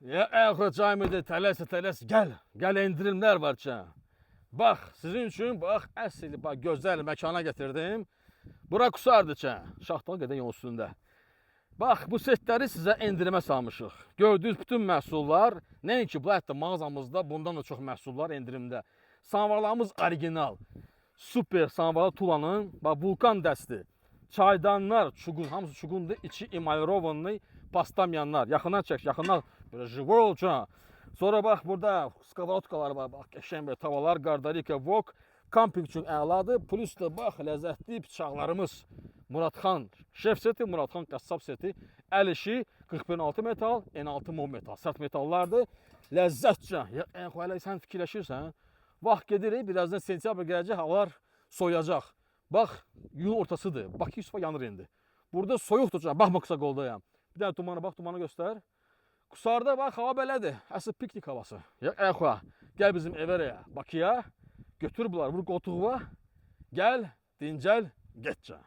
Ya Əxo Cami'de tələs gəl endirimlər var ki. Bax, sizin üçün bax, əsl bax gözəl məkana getirdim. Bura Qusardır ki, Şaxtalı gedən yol üstündə. Bax, bu setləri sizə endirimə salmışıq. Gördüyünüz bütün məhsullar, nəinki bu hətta mağazamızda bundan da çox məhsullar endirimdə. Sanvarlarımız orijinal. Super sanvarlı tulanın, bax vulkan dəsti. Çaydanlar, çugun, hamısı çugundur, içi emalirovanlı pastamyanlar. Yaxından çək, yaxından böyle живой olacaq. Sonra bax burada skavalotkalar var, bax qəşəng bir tavalar, Gardarika, Vok, kamping üçün əladır. Plus da bax ləzzətli bıçaqlarımız. Muratxan şef seti, Muratxan qəssab seti, əl işi 41 metal, N6 mov metal, sərt metallardır. Ləzzətcə. Ya hələ sən fikirləşirsən, vaxt gedirik, birazdan sentyabr gələcək, havalar soyacaq. Bax, yolun ortasıdır. Bakı Yusuf'a yanır indi. Burada soyuqdur canım. Bax, Qısa qoldayam. Bir dənə dumana bax, dumanı göstər. Qusarda bax, hava belədir. Əsl piknik havası. Ya Əxva, gəl bizim evə, Bakıya. Götür bunları, vur qoltuğa. Gəl, dincəl, getcə.